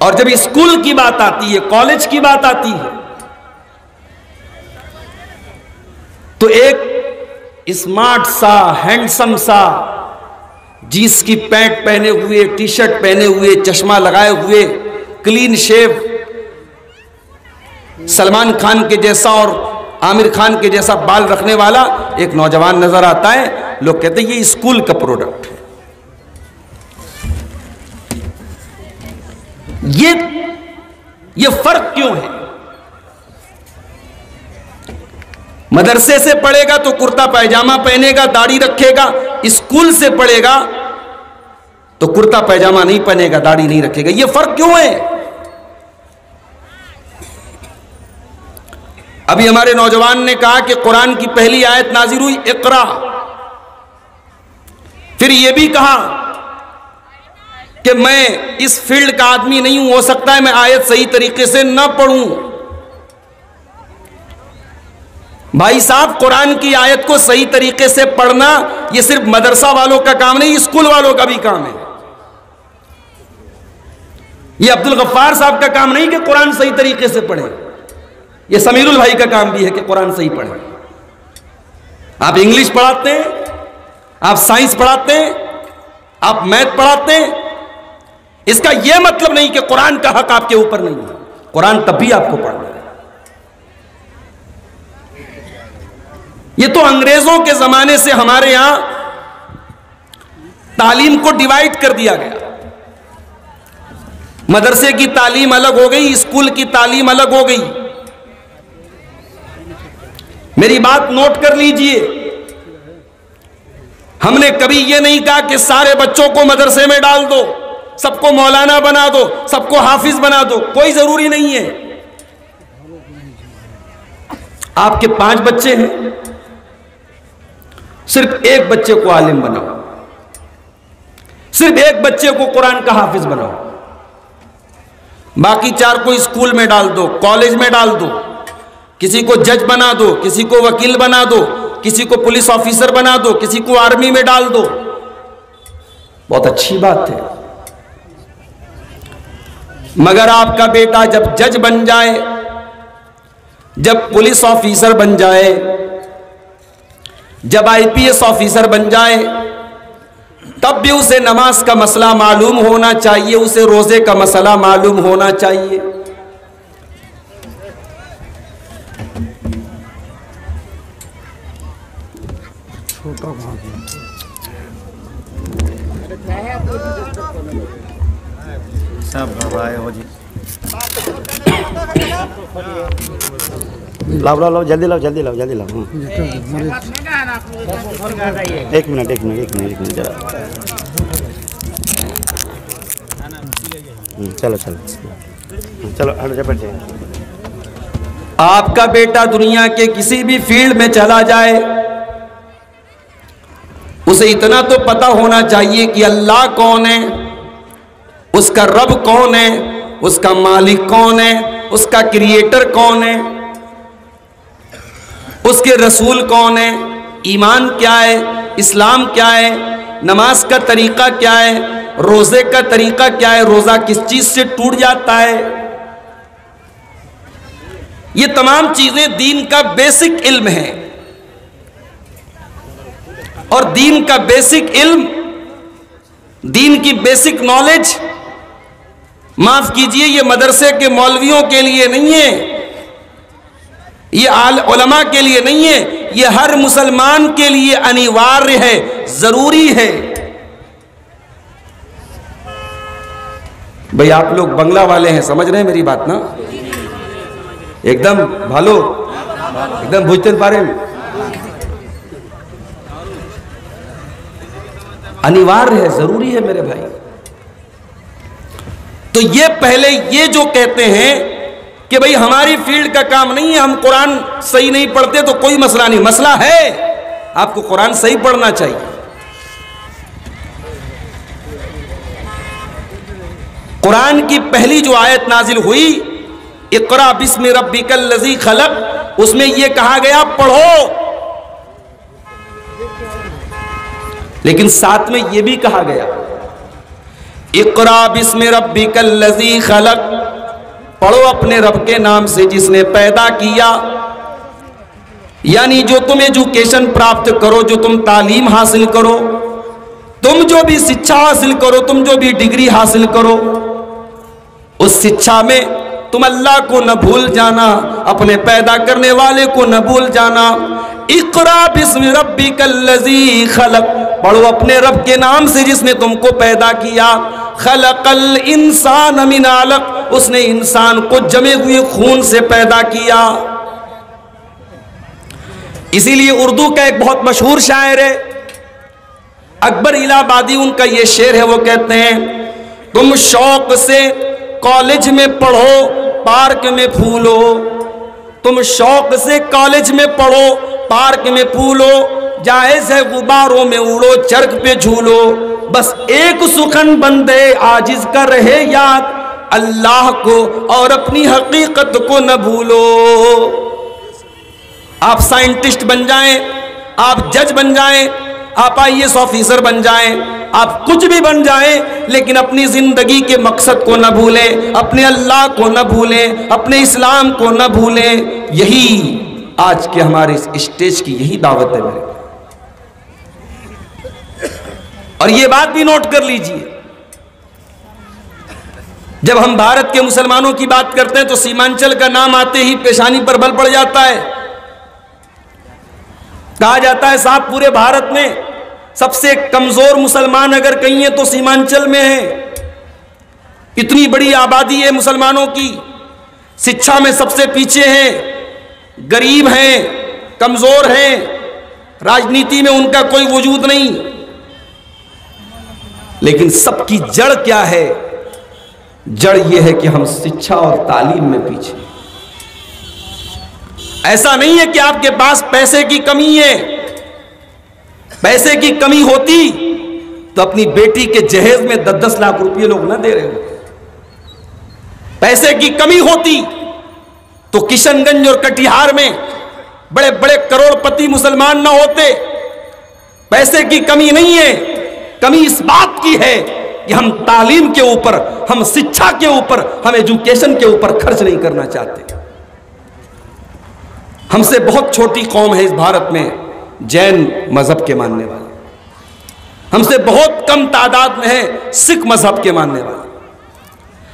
اور جب اسکول کی بات آتی ہے، کالج کی بات آتی ہے، تو ایک اسمارٹ سا، ہینڈسم سا، جینس کی پینٹ پہنے ہوئے، ٹی شرٹ پہنے ہوئے، چشمہ لگائے ہوئے، کلین شیو، سلمان خان کے جیسا اور عامر خان کے جیسا بال رکھنے والا ایک نوجوان نظر آتا ہے، لوگ کہتے ہیں یہ اسکول کا پروڈکٹ ہے۔ یہ فرق کیوں ہے؟ مدرسے سے پڑھے گا تو کرتا پائجامہ پہنے گا، داڑھی رکھے گا، اسکول سے پڑھے گا تو کرتا پائجامہ نہیں پہنے گا، داڑھی نہیں رکھے گا۔ یہ فرق کیوں ہے؟ ابھی ہمارے نوجوان نے کہا کہ قرآن کی پہلی آیت نازل ہوئی اقرا، پھر یہ بھی کہا کہ میں اس فیلڈ کا آدمی نہیں ہوں، ہو سکتا ہے میں آیت صحیح طریقے سے نہ پڑھوں۔ بھائی صاحب، قرآن کی آیت کو صحیح طریقے سے پڑھنا یہ صرف مدرسہ والوں کا کام نہیں، اسکول والوں کا بھی کام ہے۔ یہ عبد الغفار صاحب کا کام نہیں کہ قرآن صحیح طریقے سے پڑھیں، یہ سمیر البھائی کا کام بھی ہے کہ قرآن صحیح پڑھیں۔ آپ انگلش پڑھاتے ہیں، آپ سائنس پڑھاتے ہیں، آپ میتھ پڑھاتے ہیں، اس کا یہ مطلب نہیں کہ قرآن کا حق آپ کے اوپر نہیں ہے۔ قرآن تب بھی آپ کو پڑھنا ہے۔ یہ تو انگریزوں کے زمانے سے ہمارے یہاں تعلیم کو ڈیوائیڈ کر دیا گیا، مدرسے کی تعلیم الگ ہو گئی، اسکول کی تعلیم الگ ہو گئی۔ میری بات نوٹ کر لیجئے، ہم نے کبھی یہ نہیں کہا کہ سارے بچوں کو مدرسے میں ڈال دو، سب کو مولانا بنا دو، سب کو حافظ بنا دو، کوئی ضروری نہیں ہے۔ آپ کے 5 بچے ہیں، صرف ایک بچے کو عالم بناؤ، صرف ایک بچے کو قرآن کا حافظ بناؤ، باقی 4 کو اسکول میں ڈال دو، کالج میں ڈال دو، کسی کو جج بنا دو، کسی کو وکیل بنا دو، کسی کو پولیس آفیسر بنا دو، کسی کو آرمی میں ڈال دو، بہت اچھی بات ہے۔ مگر آپ کا بیٹا جب جج بن جائے، جب پولیس آفیسر بن جائے، جب IPS آفیسر بن جائے، تب بھی اسے نماز کا مسئلہ معلوم ہونا چاہیے، اسے روزے کا مسئلہ معلوم ہونا چاہیے۔ لاؤ جلدی لاؤ ایک منٹ ذرا چلو آپ کا بیٹا دنیا کے کسی بھی فیلڈ میں چلا جائے، اسے اتنا تو پتا ہونا چاہیے کہ اللہ کون ہے، اس کا رب کون ہے، اس کا مالک کون ہے، اس کا کریٹر کون ہے، اس کے رسول کون ہے، ایمان کیا ہے، اسلام کیا ہے، نماز کا طریقہ کیا ہے، روزے کا طریقہ کیا ہے، روزہ کس چیز سے ٹوٹ جاتا ہے۔ یہ تمام چیزیں دین کا بیسک علم ہے، اور دین کا بیسک علم، دین کی بیسک نالج، معاف کیجئے، یہ مدرسے کے مولویوں کے لیے نہیں ہے، یہ علماء کے لیے نہیں ہے، یہ ہر مسلمان کے لیے انیواریہ ہے، ضروری ہے۔ بھئی آپ لوگ بنگلہ والے ہیں، سمجھ رہے ہیں میری بات نا؟ ایک دم بھالو، ایک دم بھوجتے پارے میں انیواریہ ہے، ضروری ہے میرے بھائی۔ تو یہ پہلے یہ جو کہتے ہیں کہ بھئی ہماری فیلڈ کا کام نہیں ہے، ہم قرآن صحیح نہیں پڑھتے، تو کوئی مسئلہ نہیں، مسئلہ ہے، آپ کو قرآن صحیح پڑھنا چاہیے۔ قرآن کی پہلی جو آیت نازل ہوئی اقرا بسم ربک الذی خلق، اس میں یہ کہا گیا پڑھو، لیکن ساتھ میں یہ بھی کہا گیا اقرا بسم ربک الذی خلق، پڑھو اپنے رب کے نام سے جس نے پیدا کیا. یعنی جو تم ایجوکیشن پراپت کرو، جو تم تعلیم حاصل کرو، تم جو بھی شکشا حاصل کرو، تم جو بھی ڈگری حاصل کرو، اس شکشا میں تم اللہ کو نہ بھول جانا، اپنے پیدا کرنے والے کو نہ بھول جانا. اقرا بسم ربک الذی خلق، پڑھو اپنے رب کے نام سے جس نے تم کو پیدا کیا. خلق الانسان من علق، اس نے انسان کو جمے ہوئے خون سے پیدا کیا. اسی لیے اردو کا ایک بہت مشہور شاعر ہے اکبر الہ آبادی، ان کا یہ شعر ہے، وہ کہتے ہیں تم شوق سے کالج میں پڑھو پارک میں پھولو، تم شوق سے کالج میں پڑھو پارک میں پھولو، جائز ہے غباروں میں اڑو چرخ پہ جھولو، بس ایک سخن بندے عاجز کا رہے یاد، اللہ کو اور اپنی حقیقت کو نہ بھولو. آپ سائنٹسٹ بن جائیں، آپ جج بن جائیں، آپ IAS آفیسر بن جائیں، آپ کچھ بھی بن جائیں، لیکن اپنی زندگی کے مقصد کو نہ بھولیں، اپنے اللہ کو نہ بھولیں، اپنے اسلام کو نہ بھولیں. یہی آج کے ہمارے اس اسٹیج کی یہی دعوت ہے میرے. اور یہ بات بھی نوٹ کر لیجئے، جب ہم بھارت کے مسلمانوں کی بات کرتے ہیں تو سیمانچل کا نام آتے ہی پیشانی پر بل پڑ جاتا ہے. کہا جاتا ہے صاحب پورے بھارت میں سب سے کمزور مسلمان اگر کہیں ہیں تو سیمانچل میں ہے. اتنی بڑی آبادی ہے مسلمانوں کی، شکشا میں سب سے پیچھے ہیں، غریب ہیں، کمزور ہیں، راجنیتی میں ان کا کوئی وجود نہیں. لیکن سب کی جڑ کیا ہے؟ جڑ یہ ہے کہ ہم شکشا اور تعلیم میں پیچھے. ایسا نہیں ہے کہ آپ کے پاس پیسے کی کمی ہے، پیسے کی کمی ہوتی تو اپنی بیٹی کے جہیز میں 10-10 لاکھ روپئے لوگ نہ دے رہے ہوتے. پیسے کی کمی ہوتی تو کشن گنج اور کٹیہار میں بڑے بڑے کروڑ پتی مسلمان نہ ہوتے. پیسے کی کمی نہیں ہے، کمی اس بات کی ہے کہ ہم تعلیم کے اوپر، ہم شکشا کے اوپر، ہم ایجوکیشن کے اوپر خرچ نہیں کرنا چاہتے. ہم سے بہت چھوٹی قوم ہے اس بھارت میں جین مذہب کے ماننے والے، ہم سے بہت کم تعداد میں ہیں سکھ مذہب کے ماننے والے،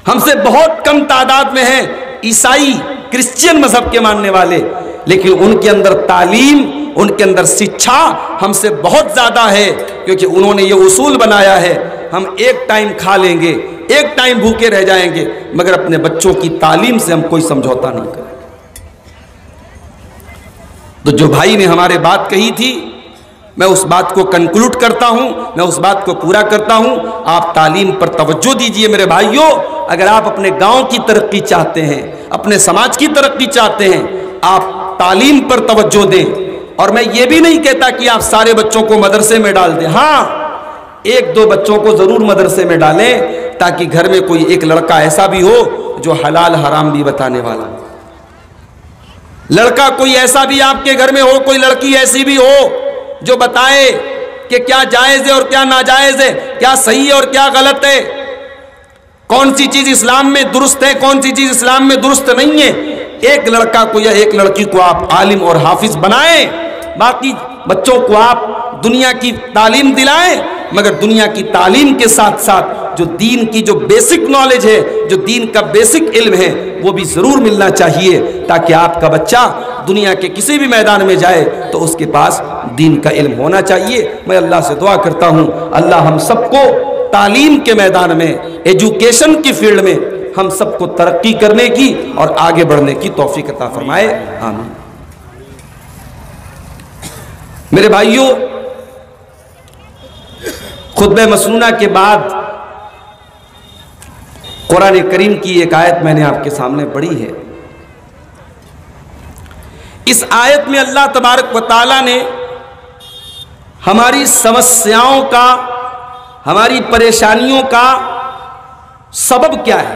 ہم سے بہت کم تعداد میں ہیں عیسائی کرسچین مذہب کے ماننے والے، لیکن ان کے اندر تعلیم، ان کے اندر شکشا ہم سے بہت زیادہ ہے، کیونکہ انہوں نے یہ اصول بنایا ہے ہم ایک ٹائم کھا لیں گے، ایک ٹائم بھوکے رہ جائیں گے، مگر اپنے بچوں کی تعلیم سے ہم کوئی سمجھوتا نہیں کریں. تو جو بھائی نے ہمارے بات کہی تھی، میں اس بات کو کنکلوڈ کرتا ہوں، میں اس بات کو پورا کرتا ہوں. آپ تعلیم پر توجہ دیجئے میرے بھائیوں. اگر آپ اپنے گاؤں کی ترقی چاہتے ہیں، اپنے سماج کی ترقی چاہتے ہیں، آپ تعلیم پر توجہ دیں. اور میں یہ بھی نہیں کہتا کہ آپ سارے بچوں کو مدرسے میں ڈال دیں، ہاں 1-2 بچوں کو ضرور مدرسے میں ڈالیں، تاکہ گھر میں کوئی ایک لڑکا ایسا بھی ہو جو حلال حرام بھی بتانے والا، لڑکا کوئی ایسا بھی آپ کے گھر میں ہو، کوئی لڑکی ایسی بھی ہو جو بتائے کہ کیا جائز ہے اور کیا ناجائز ہے، کیا صحیح ہے اور کیا غلط ہے، کون سی چیز اسلام میں درست ہے، کون سی چیز اسلام میں درست نہیں ہے. ایک لڑکا کو یا ایک لڑکی کو آپ عالم اور حافظ بنائیں، باقی بچوں کو آپ دنیا کی تعلیم دلائیں، مگر دنیا کی تعلیم کے ساتھ ساتھ جو دین کی جو بیسک نالج ہے، جو دین کا بیسک علم ہے، وہ بھی ضرور ملنا چاہیے، تاکہ آپ کا بچہ دنیا کے کسی بھی میدان میں جائے تو اس کے پاس دین کا علم ہونا چاہیے. میں اللہ سے دعا کرتا ہوں اللہ ہم سب کو تعلیم کے میدان میں، ایجوکیشن کی فیلڈ میں ہم سب کو ترقی کرنے کی اور آگے بڑھنے کی توفیق عطا فرمائے، آمین. میرے بھائیوں، خطبہ مسنونہ کے بعد قرآن کریم کی ایک آیت میں نے آپ کے سامنے پڑھی ہے. اس آیت میں اللہ تبارک و تعالی نے ہماری سمسیاؤں کا، ہماری پریشانیوں کا سبب کیا ہے،